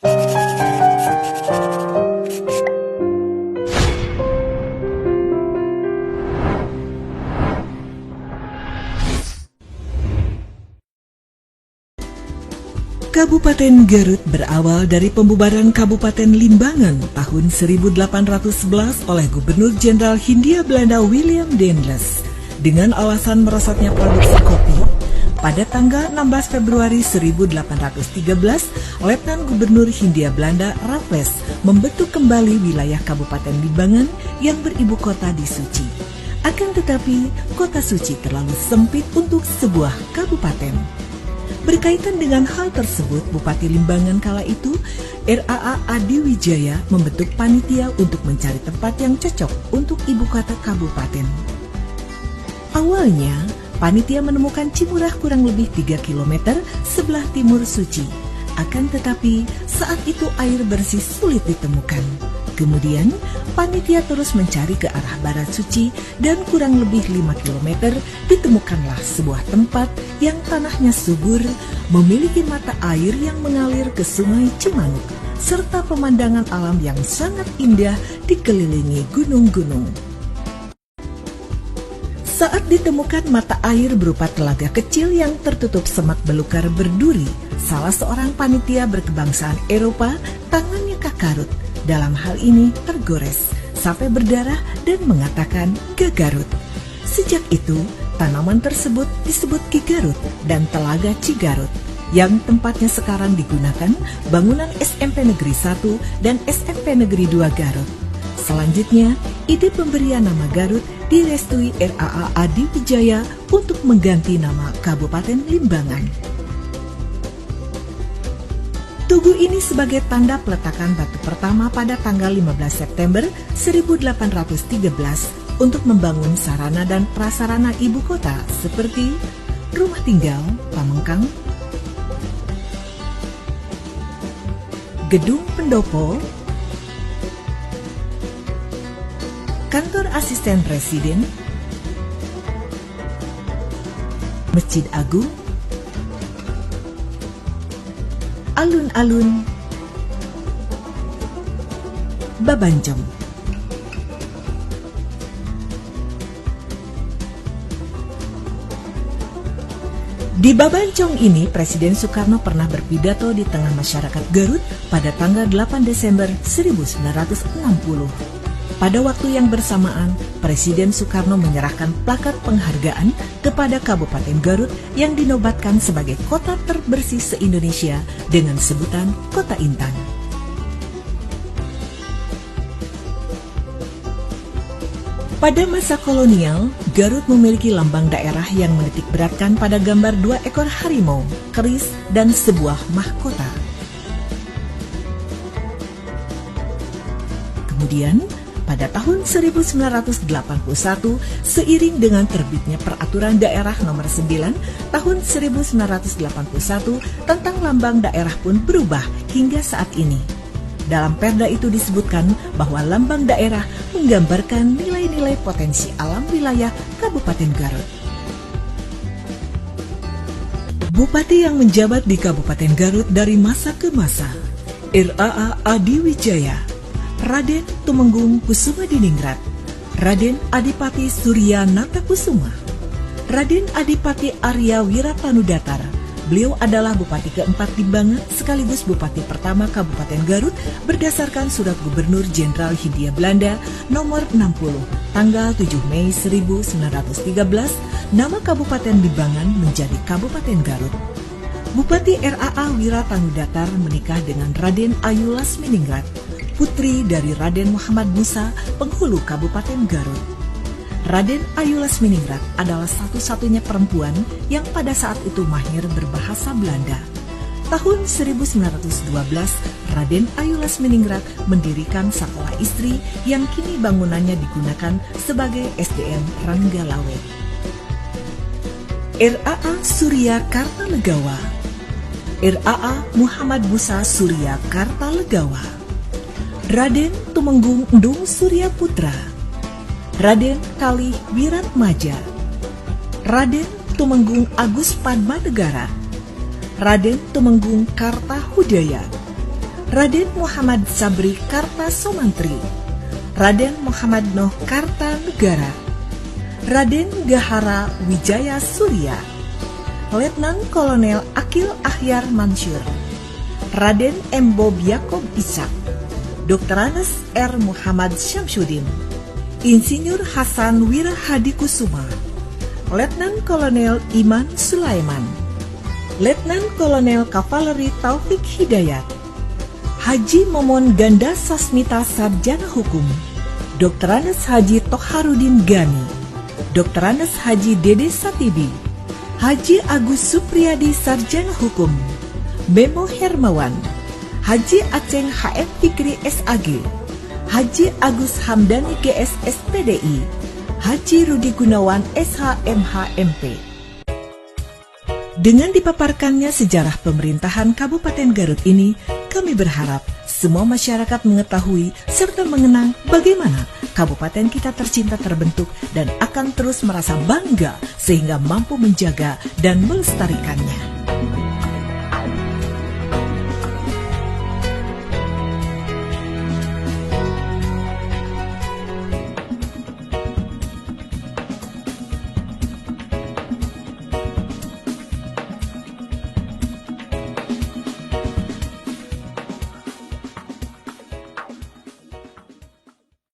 Kabupaten Garut berawal dari pembubaran Kabupaten Limbangan tahun 1811 oleh Gubernur Jenderal Hindia Belanda William Daendels dengan alasan merosotnya produksi kopi. Pada tanggal 16 Februari 1813, Letnan Gubernur Hindia Belanda Raffles membentuk kembali wilayah Kabupaten Limbangan yang beribu kota di Suci. Akan tetapi, kota Suci terlalu sempit untuk sebuah kabupaten. Berkaitan dengan hal tersebut, Bupati Limbangan kala itu, RAA Adi Wijaya, membentuk panitia untuk mencari tempat yang cocok untuk ibu kota kabupaten. Awalnya, panitia menemukan Cimurah kurang lebih 3 km sebelah timur Suci. Akan tetapi, saat itu air bersih sulit ditemukan. Kemudian, panitia terus mencari ke arah barat Suci dan kurang lebih 5 km ditemukanlah sebuah tempat yang tanahnya subur, memiliki mata air yang mengalir ke Sungai Cimanuk, serta pemandangan alam yang sangat indah dikelilingi gunung-gunung. Saat ditemukan mata air berupa telaga kecil yang tertutup semak belukar berduri, salah seorang panitia berkebangsaan Eropa, tangannya kakarut. Dalam hal ini tergores sampai berdarah dan mengatakan Gagarut. Sejak itu, tanaman tersebut disebut Ki Garut dan Telaga Cigarut, yang tempatnya sekarang digunakan bangunan SMP Negeri 1 dan SMP Negeri 2 Garut. Selanjutnya, ide pemberian nama Garut direstui RAA Adi Wijaya untuk mengganti nama Kabupaten Limbangan. Tugu ini sebagai tanda peletakan batu pertama pada tanggal 15 September 1813 untuk membangun sarana dan prasarana ibu kota seperti rumah tinggal, pamengkang, gedung pendopo, kantor asisten presiden, masjid agung, alun-alun, Babanjong. Di Babanjong ini, Presiden Soekarno pernah berpidato di tengah masyarakat Garut pada tanggal 8 Desember 1960. Pada waktu yang bersamaan, Presiden Soekarno menyerahkan plakat penghargaan kepada Kabupaten Garut yang dinobatkan sebagai kota terbersih se-Indonesia dengan sebutan Kota Intan. Pada masa kolonial, Garut memiliki lambang daerah yang menitik beratkan pada gambar 2 ekor harimau, keris, dan sebuah mahkota. Kemudian, pada tahun 1981, seiring dengan terbitnya Peraturan Daerah Nomor 9 tahun 1981 tentang lambang daerah pun berubah hingga saat ini. Dalam perda itu disebutkan bahwa lambang daerah menggambarkan nilai-nilai potensi alam wilayah Kabupaten Garut. Bupati yang menjabat di Kabupaten Garut dari masa ke masa, RAA Adi Wijaya, Raden Tumenggung Kusumadiningrat, Raden Adipati Surya Natakusuma, Raden Adipati Arya Wiratanudatar. Beliau adalah Bupati keempat Limbangan sekaligus Bupati pertama Kabupaten Garut berdasarkan Surat Gubernur Jenderal Hindia Belanda nomor 60 tanggal 7 Mei 1913, nama Kabupaten Limbangan menjadi Kabupaten Garut. Bupati RAA Wiratanudatar menikah dengan Raden Ayu Lasminingrat, putri dari Raden Muhammad Musa, penghulu Kabupaten Garut. Raden Ayu Lasminingrat adalah satu-satunya perempuan yang pada saat itu mahir berbahasa Belanda. Tahun 1912, Raden Ayu Lasminingrat mendirikan sekolah istri yang kini bangunannya digunakan sebagai SDN Ranggalawe. RAA Surya Kartalegawa, RAA Muhammad Musa Surya Kartalegawa, Raden Tumenggung Endung Surya Putra, Raden Kalih Wiratmaja, Raden Tumenggung Agus Padmanegara, Raden Tumenggung Kartahudaya, Raden Muhammad Sabri Kartasomantri, Raden Muhammad Noh Kartanegara, Raden Gahara Wijaya Surya, Letnan Kolonel Akil Ahyar Mansur, Raden M. Bob Yakob Ishak, Dr. Anas R. Muhammad Syamsuddin, Insinyur Hasan Wirahadi Kusuma, Letnan Kolonel Iman Sulaiman, Letnan Kolonel Kavaleri Taufik Hidayat, Haji Momon Ganda Sasmita Sarjana Hukum, Dr. Anas Haji Toharudin Gani, Dr. Anas Haji Dede Satibi, Haji Agus Supriyadi Sarjana Hukum, Memo Hermawan, Haji Aceng HM Fikri SAG, Haji Agus Hamdani GS SPDI, Haji Rudi Gunawan SHMH MP. Dengan dipaparkannya sejarah pemerintahan Kabupaten Garut ini, kami berharap semua masyarakat mengetahui serta mengenang bagaimana kabupaten kita tercinta terbentuk dan akan terus merasa bangga sehingga mampu menjaga dan melestarikannya.